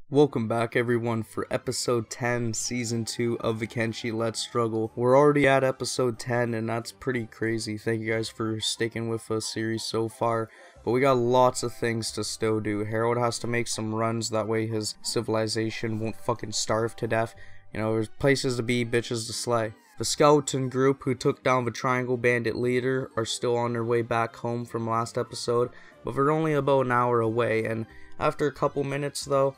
Welcome back everyone for episode 10 season 2 of the Kenshi Let's Struggle. We're already at episode 10 and that's pretty crazy. Thank you guys for sticking with the series so far. But we got lots of things to still do. Harold has to make some runs, that way his civilization won't fucking starve to death. You know, there's places to be, bitches to slay. The skeleton group who took down the Triangle Bandit leader are still on their way back home from last episode, but they're only about an hour away, and after a couple minutes though,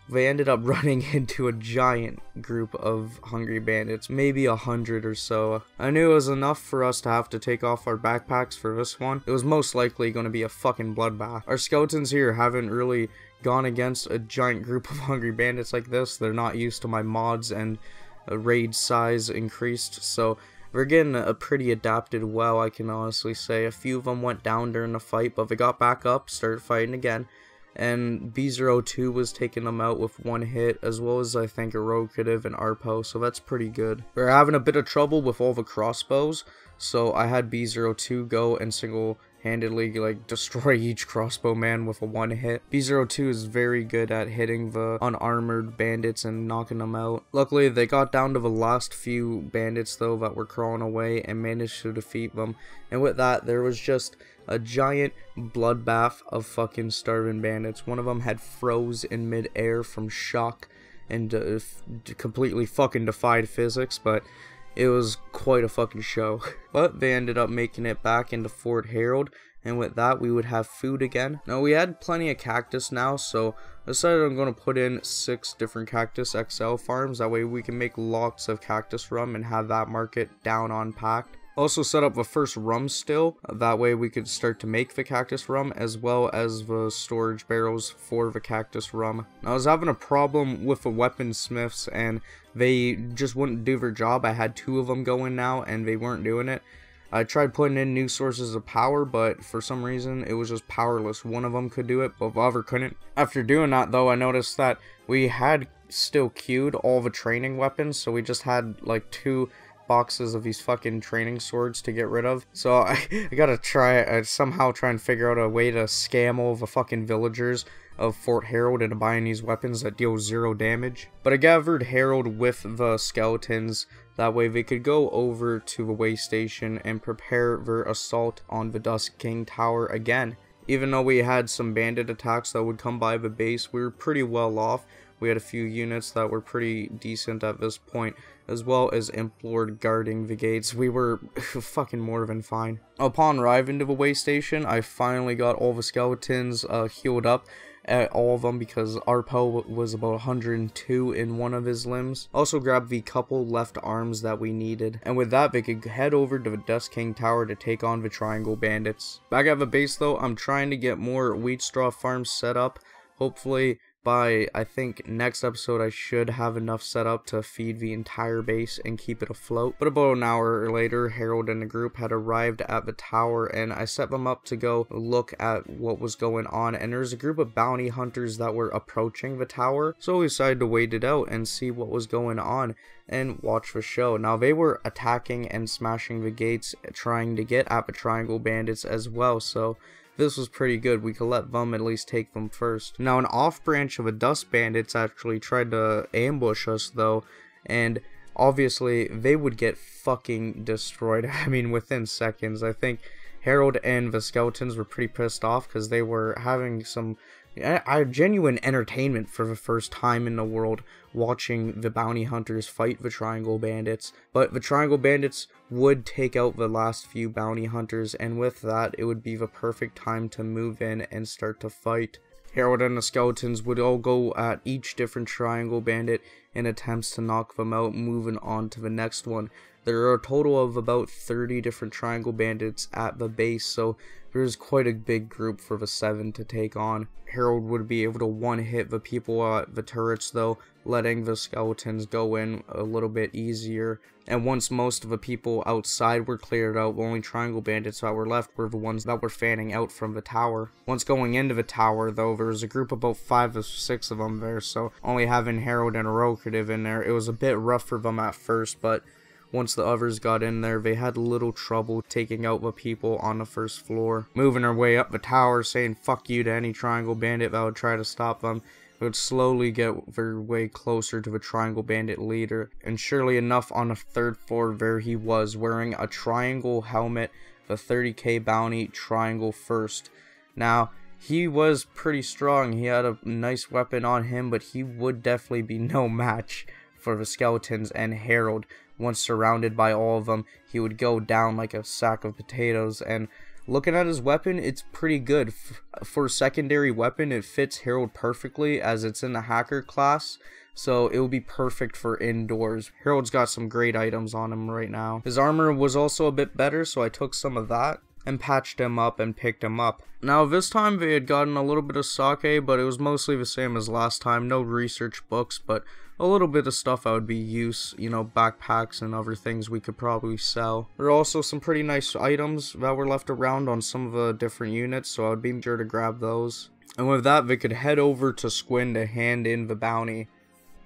they ended up running into a giant group of hungry bandits, maybe 100 or so. I knew it was enough for us to have to take off our backpacks for this one. It was most likely going to be a fucking bloodbath. Our skeletons here haven't really gone against a giant group of hungry bandits like this. They're not used to my mods and raid size increased, so we're getting a pretty adapted well, I can honestly say. A few of them went down during the fight, but they got back up, started fighting again. And B02 was taking them out with one hit, as well as I think Erocative and Arpo, so that's pretty good. We're having a bit of trouble with all the crossbows, so I had B02 go and single-handedly like destroy each crossbow man with a one hit. B02 is very good at hitting the unarmored bandits and knocking them out. Luckily they got down to the last few bandits though that were crawling away and managed to defeat them, and with that there was just a giant bloodbath of fucking starving bandits. One of them had froze in mid-air from shock and completely fucking defied physics, but it was quite a fucking show. But they ended up making it back into Fort Harold, and with that we would have food again. Now we had plenty of cactus now, so I decided I'm going to put in 6 different Cactus XL farms. That way we can make lots of cactus rum and have that market down on packed. Also set up the first rum still, that way we could start to make the cactus rum as well as the storage barrels for the cactus rum. Now, I was having a problem with the weaponsmiths and they just wouldn't do their job. I had 2 of them going now and they weren't doing it. I tried putting in new sources of power, but for some reason it was just powerless. One of them could do it, but the other couldn't. After doing that though, I noticed that we had still queued all the training weapons, so we just had like 2 boxes of these fucking training swords to get rid of. So I gotta somehow try and figure out a way to scam all the fucking villagers of Fort Harold into buying these weapons that deal 0 damage. But I gathered Harold with the skeletons, that way they could go over to the way station and prepare their assault on the Dusk King Tower again. Even though we had some bandit attacks that would come by the base, we were pretty well off. We had a few units that were pretty decent at this point, as well as Imp Lord guarding the gates. We were fucking more than fine. Upon arriving to the way station, I finally got all the skeletons healed up, all of them, because Arpo was about 102 in one of his limbs. Also grabbed the couple left arms that we needed, and with that they could head over to the Dusk King Tower to take on the Triangle Bandits. Back at the base though, I'm trying to get more wheat straw farms set up. Hopefully by, I think, next episode I should have enough set up to feed the entire base and keep it afloat. But about an hour later, Harold and the group had arrived at the tower and I set them up to go look at what was going on, and there's a group of bounty hunters that were approaching the tower, so we decided to wait it out and see what was going on and watch the show. Now they were attacking and smashing the gates, trying to get at the Triangle Bandits as well, so this was pretty good. We could let them at least take them first. Now an off branch of the Dust Bandits actually tried to ambush us though, and obviously they would get fucking destroyed. I mean, within seconds. I think Harold and the skeletons were pretty pissed off because they were having some genuine entertainment for the first time in the world, watching the bounty hunters fight the Triangle Bandits. But the Triangle Bandits would take out the last few bounty hunters, and with that it would be the perfect time to move in and start to fight. Harold and the skeletons would all go at each different Triangle Bandit in attempts to knock them out, moving on to the next one. There are a total of about 30 different Triangle Bandits at the base, so there's quite a big group for the 7 to take on. Harold would be able to one-hit the people at the turrets though, letting the skeletons go in a little bit easier. And once most of the people outside were cleared out, the only Triangle Bandits that were left were the ones that were fanning out from the tower. Once going into the tower though, there was a group of about 5 or 6 of them there, so only having Harold and Erocative in there, it was a bit rough for them at first, but once the others got in there, they had little trouble taking out the people on the first floor. Moving their way up the tower, saying fuck you to any Triangle Bandit that would try to stop them. They would slowly get their way closer to the Triangle Bandit leader, and surely enough, on the 3rd floor there he was, wearing a triangle helmet, the 30k bounty Triangle First. Now, he was pretty strong, he had a nice weapon on him, but he would definitely be no match for the skeletons and Harold. Once surrounded by all of them, he would go down like a sack of potatoes. And looking at his weapon, it's pretty good. For a secondary weapon, it fits Harold perfectly as it's in the hacker class, so it will be perfect for indoors. Harold's got some great items on him right now. His armor was also a bit better, so I took some of that and patched him up and picked him up. Now this time they had gotten a little bit of sake, but it was mostly the same as last time. No research books, but a little bit of stuff I would be use, you know, backpacks and other things we could probably sell. There are also some pretty nice items that were left around on some of the different units, so I would be sure to grab those. And with that, they could head over to Squin to hand in the bounty.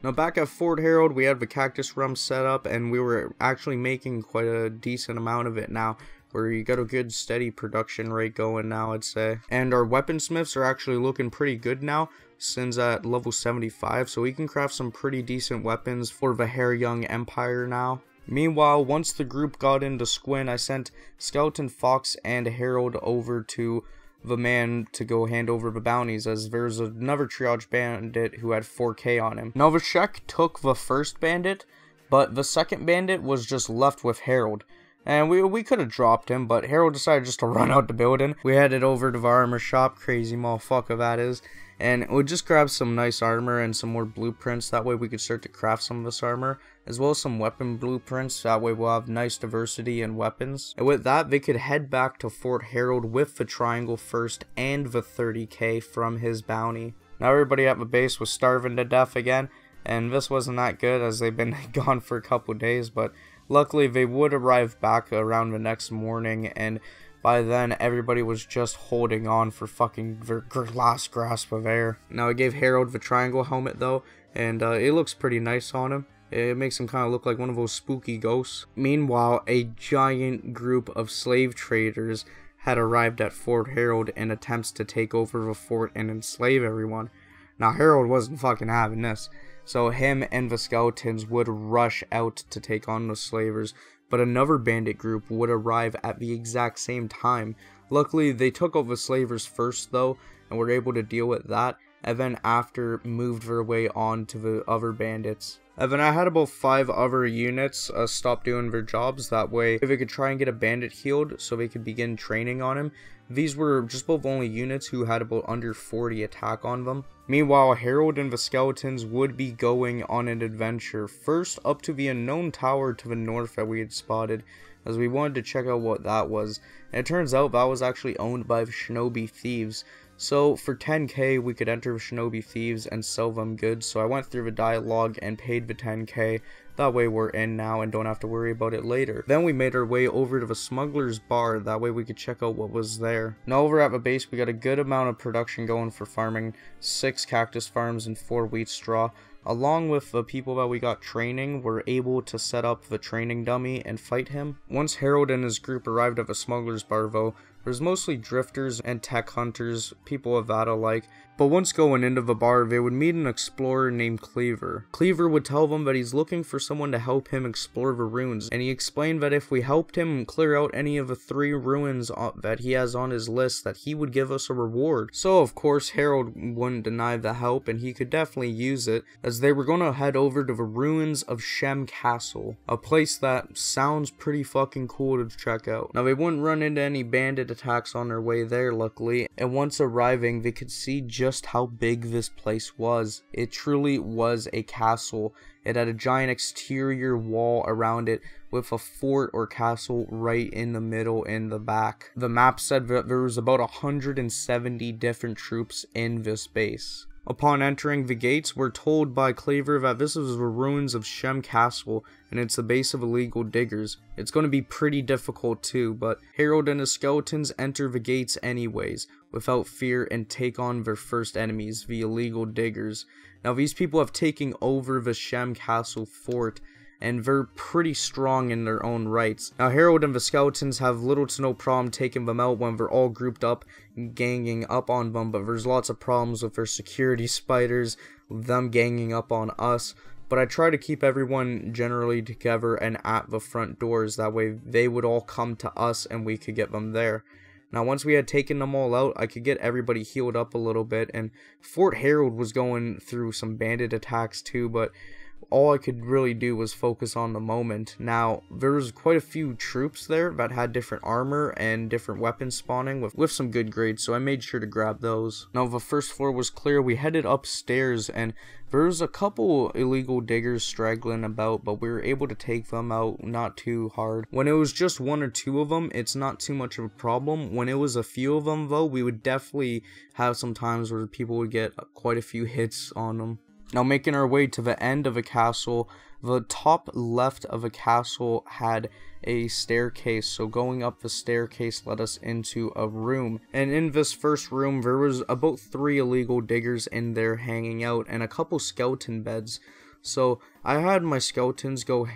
Now back at Fort Harold, we had the cactus rum set up, and we were actually making quite a decent amount of it now, where you got a good steady production rate going now, I'd say. And our weaponsmiths are actually looking pretty good now, since at level 75, so we can craft some pretty decent weapons for the Hair Young Empire now. Meanwhile, once the group got into Squin, I sent Skeleton Fox and Harold over to the man to go hand over the bounties, as there's another triage bandit who had 4k on him. Now the Shek took the first bandit, but the second bandit was just left with Harold. And we could have dropped him, but Harold decided just to run out the building. We headed over to the armor shop, crazy motherfucker that is, and we just grabbed some nice armor and some more blueprints. That way we could start to craft some of this armor, as well as some weapon blueprints. That way we'll have nice diversity in weapons. And with that, they could head back to Fort Harold with the Triangle First and the 30k from his bounty. Now everybody at the base was starving to death again, and this wasn't that good as they've been gone for a couple days, but luckily they would arrive back around the next morning, and by then everybody was just holding on for fucking their last grasp of air. Now I gave Harold the triangle helmet though, and it looks pretty nice on him. It makes him kind of look like one of those spooky ghosts. Meanwhile, a giant group of slave traders had arrived at Fort Harold in attempts to take over the fort and enslave everyone. Now Harold wasn't fucking having this, so him and the skeletons would rush out to take on the slavers, but another bandit group would arrive at the exact same time. Luckily, they took out the slavers first though, and were able to deal with that, and then after moved their way on to the other bandits. And then I had about 5 other units stop doing their jobs, that way they could try and get a bandit healed so they could begin training on him. These were just both only units who had about under 40 attack on them. Meanwhile, Harold and the skeletons would be going on an adventure, first up to the unknown tower to the north that we had spotted, as we wanted to check out what that was. And it turns out that was actually owned by the Shinobi Thieves. So for 10k we could enter the Shinobi Thieves and sell them goods, so I went through the dialogue and paid the 10k. That way we're in now and don't have to worry about it later. Then we made our way over to the Smuggler's Bar, that way we could check out what was there. Now over at the base we got a good amount of production going for farming, 6 cactus farms and 4 wheat straw. Along with the people that we got training, were able to set up the training dummy and fight him. Once Harold and his group arrived at the Smuggler's Bar though, there's mostly drifters and tech hunters, people of that alike, but once going into the bar, they would meet an explorer named Cleaver. Cleaver would tell them that he's looking for someone to help him explore the ruins, and he explained that if we helped him clear out any of the 3 ruins that he has on his list, that he would give us a reward. So of course Harold wouldn't deny the help, and he could definitely use it, as they were going to head over to the ruins of Shem Castle, a place that sounds pretty fucking cool to check out. Now they wouldn't run into any bandit attacks on their way there, luckily, and once arriving they could see just how big this place was. It truly was a castle. It had a giant exterior wall around it with a fort or castle right in the middle in the back. The map said that there was about 170 different troops in this base. Upon entering the gates, we're told by Cleaver that this is the ruins of Shem Castle, and it's the base of illegal diggers. It's going to be pretty difficult too, but Harold and his skeletons enter the gates anyways, without fear, and take on their first enemies, the illegal diggers. Now these people have taken over the Shem Castle fort, and they're pretty strong in their own rights. Now Harold and the skeletons have little to no problem taking them out when they're all grouped up and ganging up on them, but there's lots of problems with their security spiders, them ganging up on us. But I try to keep everyone generally together and at the front doors, that way they would all come to us and we could get them there. Now once we had taken them all out, I could get everybody healed up a little bit, and Fort Harold was going through some bandit attacks too, but all I could really do was focus on the moment. Now, there was quite a few troops there that had different armor and different weapons spawning with some good grades, so I made sure to grab those. Now, the first floor was clear. We headed upstairs, and there was a couple illegal diggers straggling about, but we were able to take them out not too hard. When it was just one or two of them, it's not too much of a problem. When it was a few of them, though, we would definitely have some times where people would get quite a few hits on them. Now, making our way to the end of a castle, the top left of a castle had a staircase, so going up the staircase led us into a room, and in this first room there was about 3 illegal diggers in there hanging out and a couple skeleton beds. So I had my skeletons go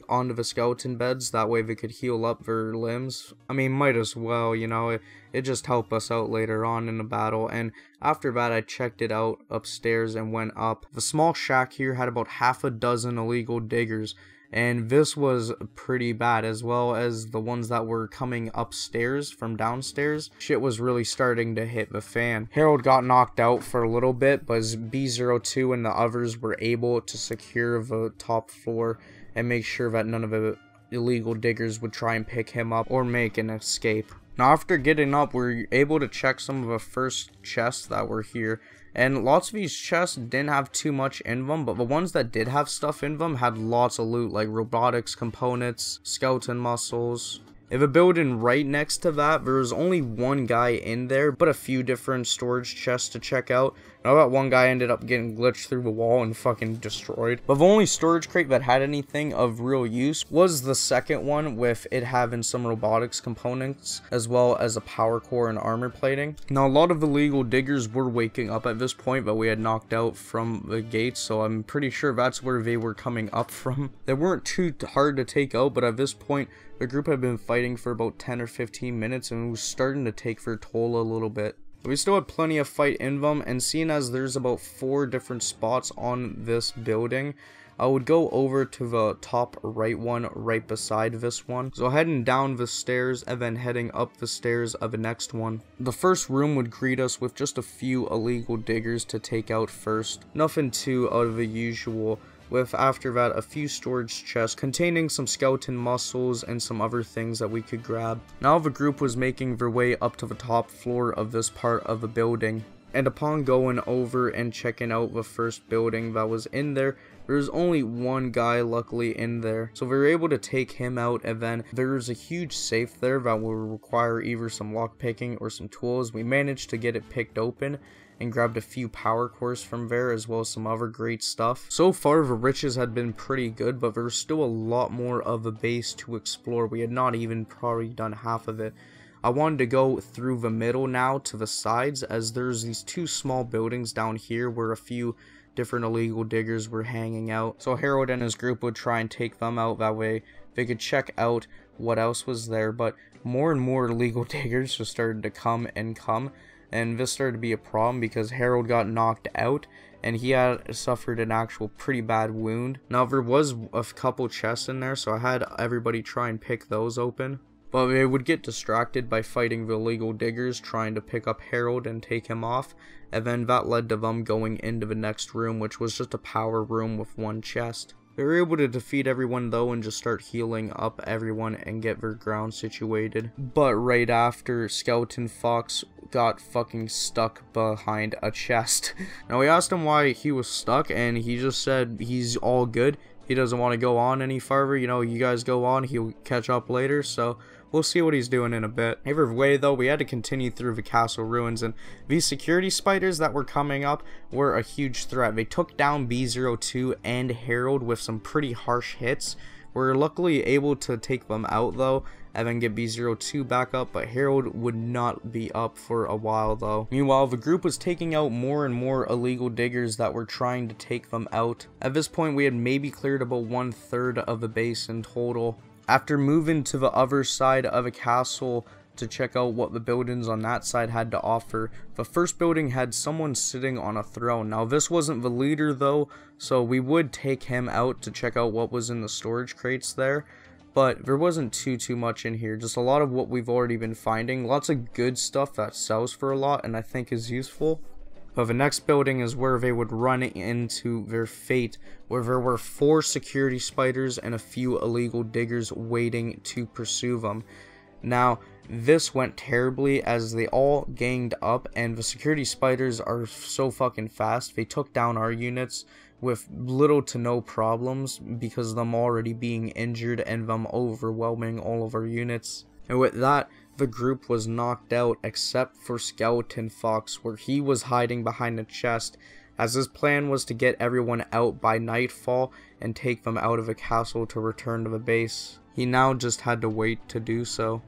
onto the skeleton beds, that way they could heal up their limbs. I mean, might as well, you know, it just helped us out later on in the battle. And after that I checked it out upstairs and went up. The small shack here had about half a dozen illegal diggers, and this was pretty bad, as well as the ones that were coming upstairs from downstairs. Shit was really starting to hit the fan. Harold got knocked out for a little bit, but B02 and the others were able to secure the top floor and make sure that none of the illegal diggers would try and pick him up or make an escape. Now after getting up, we were able to check some of the first chests that were here, and lots of these chests didn't have too much in them, but the ones that did have stuff in them had lots of loot, like robotics components, skeleton muscles. In the building right next to that, there was only one guy in there, but a few different storage chests to check out. Now that one guy ended up getting glitched through the wall and fucking destroyed. But the only storage crate that had anything of real use was the second one, with it having some robotics components, as well as a power core and armor plating. Now a lot of illegal diggers were waking up at this point, but we had knocked out from the gates, so I'm pretty sure that's where they were coming up from. They weren't too hard to take out, but at this point, the group had been fighting for about 10 or 15 minutes and it was starting to take their toll a little bit. We still had plenty of fight in them, and seeing as there's about 4 different spots on this building, I would go over to the top right one right beside this one. So heading down the stairs and then heading up the stairs of the next one. The first room would greet us with just a few illegal diggers to take out first. Nothing too out of the usual, with after that a few storage chests containing some skeleton muscles and some other things that we could grab. Now the group was making their way up to the top floor of this part of the building, and upon going over and checking out the first building that was in there, there's only one guy luckily in there, so we were able to take him out. And then there's a huge safe there that will require either some lockpicking or some tools. We managed to get it picked open and grabbed a few power cores from there, as well as some other great stuff. So far the riches had been pretty good, but there's still a lot more of a base to explore. We had not even probably done half of it. I wanted to go through the middle now to the sides, as there's these 2 small buildings down here where a few different illegal diggers were hanging out. So Harold and his group would try and take them out, that way they could check out what else was there. But more and more illegal diggers just started to come, and this started to be a problem because Harold got knocked out and he had suffered an actual pretty bad wound. Now there was a couple chests in there, so I had everybody try and pick those open, but they would get distracted by fighting the illegal diggers trying to pick up Harold and take him off, and then that led to them going into the next room, which was just a power room with 1 chest. They were able to defeat everyone though and just start healing up everyone and get their ground situated. But right after, Skeleton Fox got fucking stuck behind a chest. Now we asked him why he was stuck, and he just said he's all good. He doesn't want to go on any farther. You know, you guys go on, he'll catch up later. So we'll see what he's doing in a bit. Either way though, we had to continue through the castle ruins, and these security spiders that were coming up were a huge threat. They took down B02 and Harold with some pretty harsh hits. We're luckily able to take them out though, and then get B02 back up, but Harold would not be up for a while though. Meanwhile, the group was taking out more and more illegal diggers that were trying to take them out. At this point, we had maybe cleared about 1/3 of the base in total. After moving to the other side of a castle to check out what the buildings on that side had to offer, the first building had someone sitting on a throne. Now this wasn't the leader though, so we would take him out to check out what was in the storage crates there, but there wasn't too much in here, just a lot of what we've already been finding, lots of good stuff that sells for a lot and I think is useful. But the next building is where they would run into their fate, where there were 4 security spiders and a few illegal diggers waiting to pursue them. Now, this went terribly as they all ganged up, and the security spiders are so fucking fast. They took down our units with little to no problems because of them already being injured and them overwhelming all of our units. And with that, the group was knocked out except for Skeleton Fox, where he was hiding behind a chest, as his plan was to get everyone out by nightfall and take them out of the castle to return to the base. He now just had to wait to do so.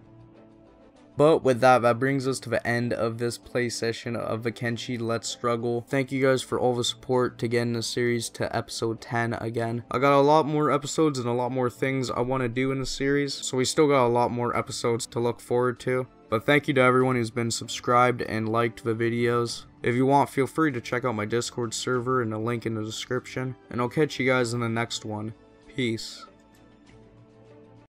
But with that, that brings us to the end of this play session of the Kenshi Let's Struggle. Thank you guys for all the support to get in the series to episode 10 again. I got a lot more episodes and a lot more things I want to do in the series, so we still got a lot more episodes to look forward to. But thank you to everyone who's been subscribed and liked the videos. If you want, feel free to check out my Discord server and the link in the description. And I'll catch you guys in the next one. Peace.